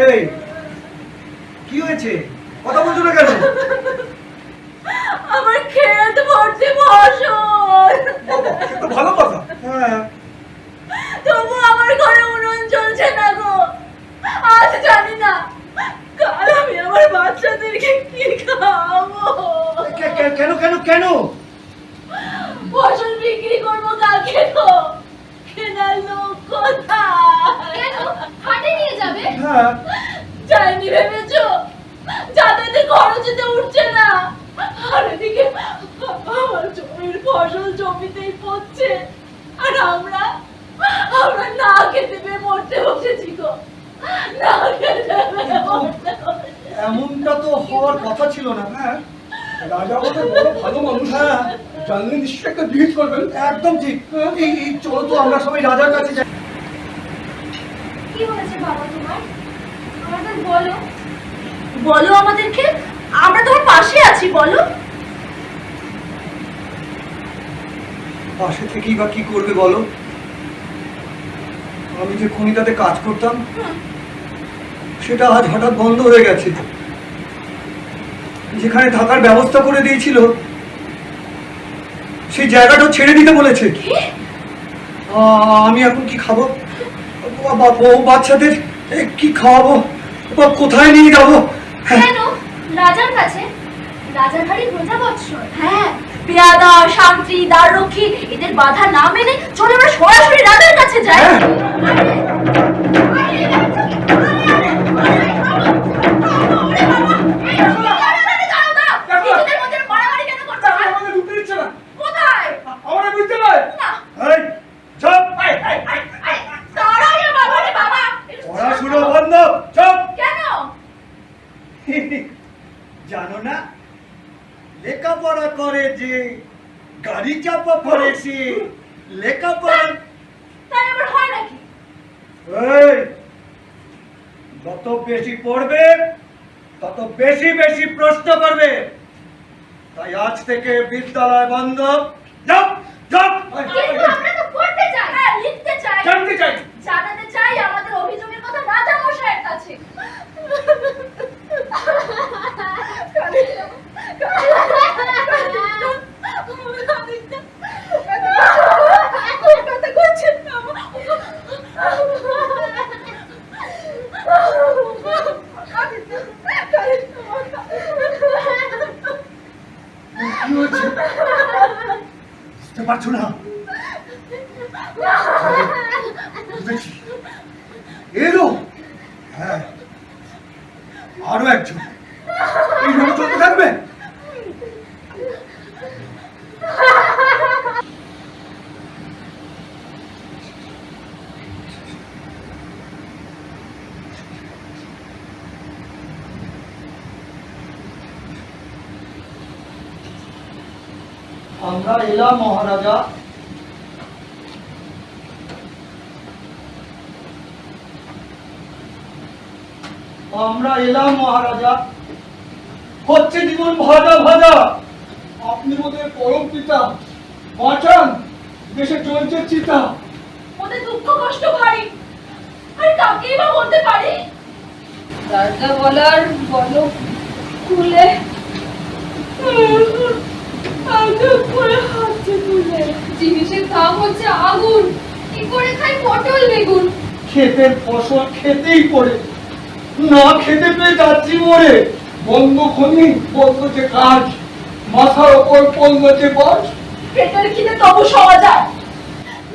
এই কি হয়েছে, কথা বলছো না কেন? আমার ক্ষেত ভর্তি ফসল। বাবা, সে তো ভালো কথা। হ্যাঁ, তবু আমার ঘরে উনুন চলছে না গো। আজ জানি না কাল আমি আমার বাচ্চাদেরকে কি খাওয়াবো। কেন কেন কেন? ফসল বিক্রি করবো কালকে তো, কেনার লোক কোথায়? কেন হাটে নিয়ে যাবে? হ্যাঁ, যাইনি ভেবেছো? যাতায়াতে খরচেতে উঠছে না, আর এদিকে আমার জমির ফসল জমিতেই পড়ছে, আর আমরা না খেতে পেয়ে মরতে বসেছি গো। না খেতে পেয়ে মরতে বসেছি। এমনটা তো হওয়ার কথা ছিল না। হ্যাঁ, রাজা বলে বড় ভালো মানুষ। হ্যাঁ, জানলে নিশ্চয়ই একটা ভিড় করবেন। একদম ঠিক। এই চলো তো আমরা সবাই রাজার কাছে যাই। কি হয়েছে বাবা তোমার? আমাদের বলো। বলো আমাদেরকে, আমরা তোমার পাশে আছি, বলো। পাশে থেকেই বা কি করবে বলো? আমি যে খনিটাতে কাজ করতাম সেটা আজ হঠাৎ বন্ধ হয়ে গেছে। যেখানে থাকার ব্যবস্থা করে দিয়েছিল সেই জায়গাটা ছেড়ে দিতে বলেছে। আমি এখন কি খাবো? বউ বাচ্চাদের কি খাওয়াবো? কোথায় নিয়ে যাবো? কেন রাজার কাছে? রাজার বাড়ি প্রজা বৎস। হ্যাঁ, পেয়াদা শান্তি দ্বাররক্ষী এদের বাধা না মেনে চলে আমরা সরাসরি রাজার কাছে যাই। পড়াশুনো বন্ধ, চুপ। কেন? জানো না, লেখাপড়া করে যে গাড়ি চাপা পড়ে সে লেখাপড়া। তাই আবার হয় নাকি? এই, যত বেশি পড়বে তত বেশি বেশি প্রশ্ন করবে। তাই আজ থেকে বিদ্যালয় বন্ধ। যাও যাও। কিন্তু আমরা তো পড়তে চাই। হ্যাঁ, লিখতে চাই, জানতে চাই। জানাতে চাই আমাদের অভিযোগের কথা রাজা মশাইয়ের কাছে। কি হয়েছে? বুঝতে পারছো না? বুঝেছি। এলো। হ্যাঁ, আরো একজন এইভাবে চলতে থাকবে। আমরা এলাম মহারাজা। আমরা এলাম মহারাজা। হচ্ছে জীবন ভাজা ভাজা। আপনি ওদের পরম পিতা, বাঁচান, দেশে চলছে চিতা। ওদের দুঃখ কষ্ট ভারী, আর কাকেই বা বলতে পারি? রাজা বলার বলো খুলে জিনিসের দাম হচ্ছে আগুন, কি করে খাই পটল বেগুন? ক্ষেতের ফসল খেতেই পড়ে, না খেতে পেয়ে যাচ্ছি মরে। বন্ধ খনি, বন্ধ যে কাজ, মাথার ওপর পড়ল যে বাস। পেটের খিদে তবু সওয়া যায়,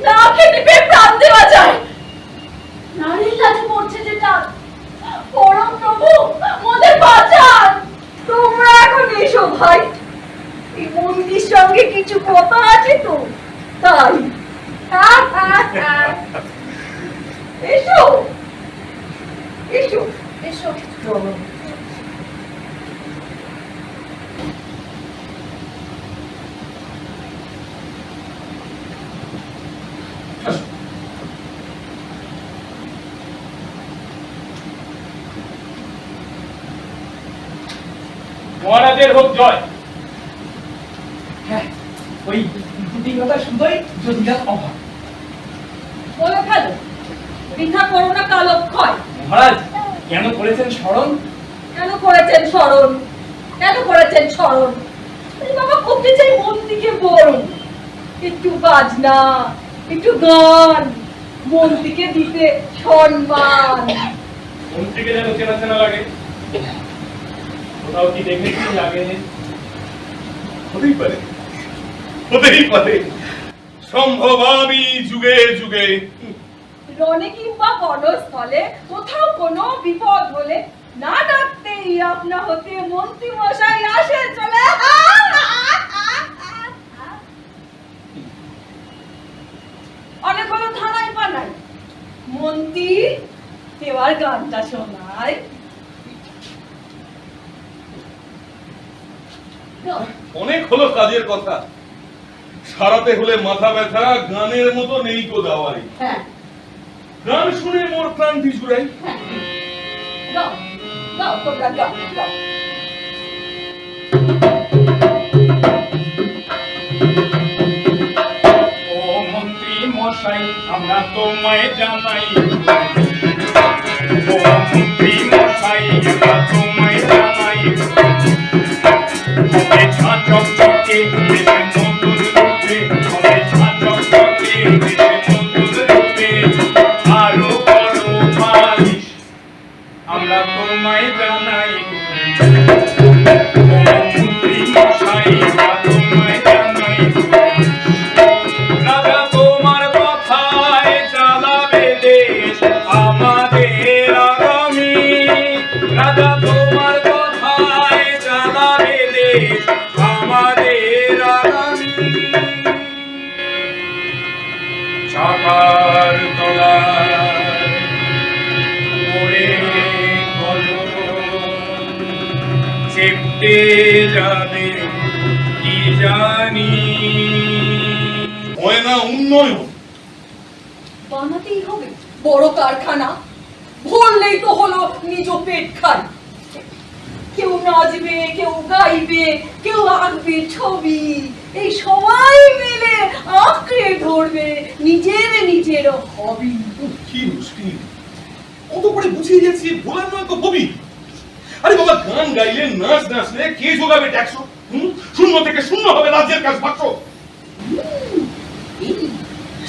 না খেতে পেয়ে প্রাণ দেওয়া যায়। নারীর কাছে পড়ছে যেটা, পরম প্রভু মোদের বাঁচান। তোমরা এখন এসো ভাই, এই মন্দির সঙ্গে কিছু কথা আছে তো, তাই। এসো এসো এসো। চলো। মহারাজের হোক জয়। হ্যাঁ, ওই দুটি কথা শুধুই যদিদার অভাব। বলে ফেলো, বৃথা করো না কাল অক্ষয়। মহারাজ, কেন করেছেন স্মরণ? কেন করেছেন স্মরণ? কেন করেছেন স্মরণ? আরে বাবা, করতে চাই মন থেকে বলুন। একটু বাজনা, একটু গান, মন থেকে দিতে সম্মান। মন থেকে যেন চেনা চেনা লাগে। কোথাও কি দেখেছি আগে? হতেই পারে, হতেই পারে, সম্ভব আমি যুগে যুগে। রণে কিংবা বনস্থলে কোথাও কোনো বিপদ হলে না ডাকতেই আপনা হতে মন্ত্রী মশাই আসে চলে। অনেক হলো থানায় পানায়, মন্ত্রী এবার গানটা শোনায়। অনেক হলো কাজের কথা, সারাতে হলে মাথা ব্যথা, গানের মতো নেই তো দাওয়ারি। হ্যাঁ, গান শুনে মোর ক্লান্তি জুড়াই। গাও গাও, তোমরা গাও গাও। ও মন্ত্রী মশাই, আমরা তোমায় জানাই। ও মন্ত্রী মশাই, আমরা তোমায় জানাই। হবে ছাঁচক চকে, দেশে মধুর রূপে। হবে ছাঁচক চকে, দেশে মধুর রূপে। আরো বড় মালিশ, আমরা তোমায় জানাই। ও মন্ত্রী মশাই, আমরা তোমায় জানাই। রাজা তোমার কথায় চালাবে দেশ আমাদের আগামী। রাজা তোমার কথায় চালাবে দেশ আমাদের আগামী। চাকার তলায় পড়ে কলম চেপতে যাবে কি জানি। হয় না উন্নয়ন? বানাতেই হবে বড় কারখানা, ভরলেই তো হলো নিজ পেট খান। কেউ নাচবে, কেউ গাইবে, কেউ আঁকবে ছবি, এই সবাই মিলে আঁকড়ে ধরবে নিজের নিজের হবি। কি মুশকিল, কত করে বুঝিয়ে যাচ্ছি, ভোলার নয় তো কবি। আরে বাবা, গান গাইলে নাচ নাচলে কে যোগাবে ট্যাক্স? শূন্য থেকে শূন্য হবে রাজ্যের কাজ বাক্স। এই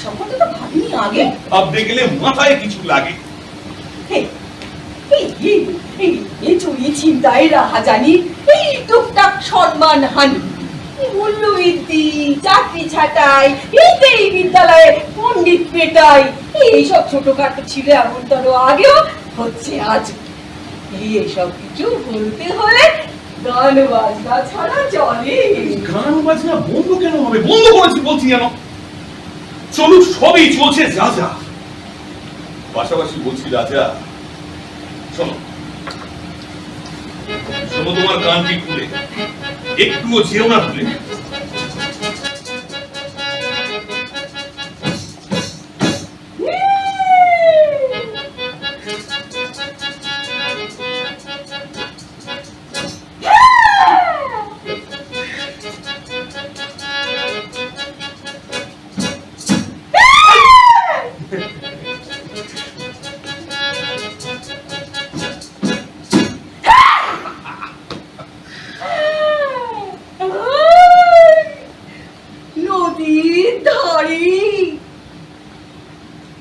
সম্পর্কে তো ভাবিনি আগে। ভাবতে গেলে মাথায় কিছু লাগে। এই চুরি ছিনতাই রাহাজানি, এই টুকটাক সম্মান হানি, মূল্যবৃদ্ধি, চাকরি ছাঁটাই, এই বিদ্যালয়ে পণ্ডিত পেটাই, এইসব ছোটখাটো ছিল এমন তোর আগেও হচ্ছে আজ। এইসব কিছু বলতে হলে গান বাজনা ছাড়া চলে? গান বাজনা বন্ধ কেন হবে? বন্ধ করেছি বলছি কেন? চলুক, সবই চলছে যা যা। পাশাপাশি বলছি রাজা, শোনো শোনো, তোমার গানটি খুলে একটুও যেও না ভুলে। নদীর ধারে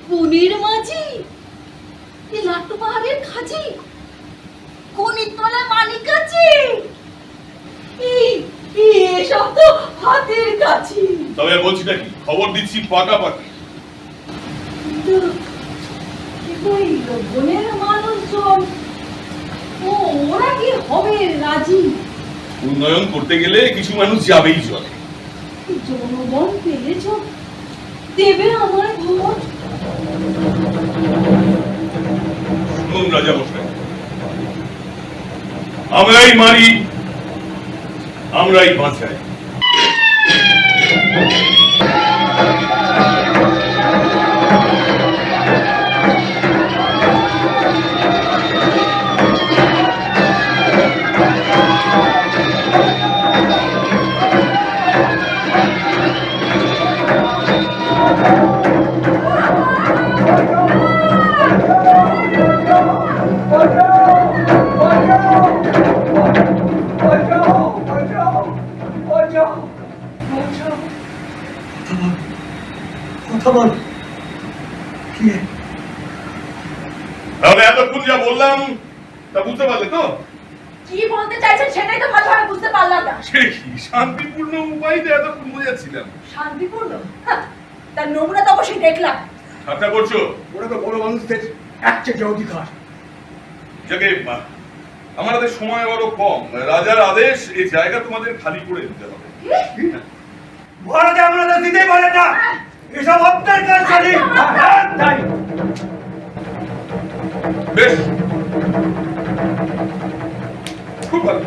বনের মাঝি, লাট্টু পাহাড়ের খাজি, কোনির তলায় মানিক আছে, এসব তো হাতের কাছে। তবে বলছিটা কি, খবর দিচ্ছি পাকাপাকি। ওই বনের মানুষজন, ওরা কি হবে রাজি? উন্নয়ন করতে গেলে কিছু মানুষ যাবেই জলে। জনগণ পেয়েছ, দেবে আমার ভোট। শুনুন রাজা মশাই, আমরাই মারি, আমরাই বাঁচাই। বাঁচাও কথা বল কি তাহলে এতক্ষণ যা বললাম তা বুঝতে পারলে তো? কি বলতে চাইছেন সেটাই তো ভালোভাবে বুঝতে পারলাম না। সে কি শান্তিপূর্ণ উপায়টা এতক্ষণ বোঝাচ্ছিলাম। শান্তিপূর্ণ? হ্যাঁ, তার নমুনা তো অবশ্যই দেখলাম। ঠাট্টা করছো? ওরা তো বড় মানুষদের একচেটিয়া অধিকার। যাকে আমার হাতে সময় বড় কম, রাজার আদেশ এই জায়গা তোমাদের খালি করে দিতে হবে। মহারাজা আমরা তো দিতেই পারে না, এসব আপনার কাজ চলি। তাই বেশ, খুব ভালো,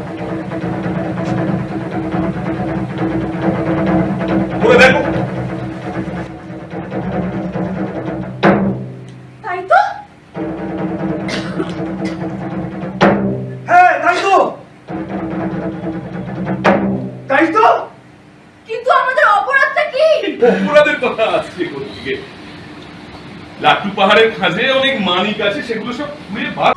করে দেখো। তাই তো? হ্যাঁ তাই তো, তাই তো। কিন্তু আমাদের অপরাধটা কি? অপরাধের কথা আসছে কোথা থেকে? লাট্টু পাহাড়ের খাঁজে অনেক মানিক আছে, সেগুলো সব খুঁড়ে বার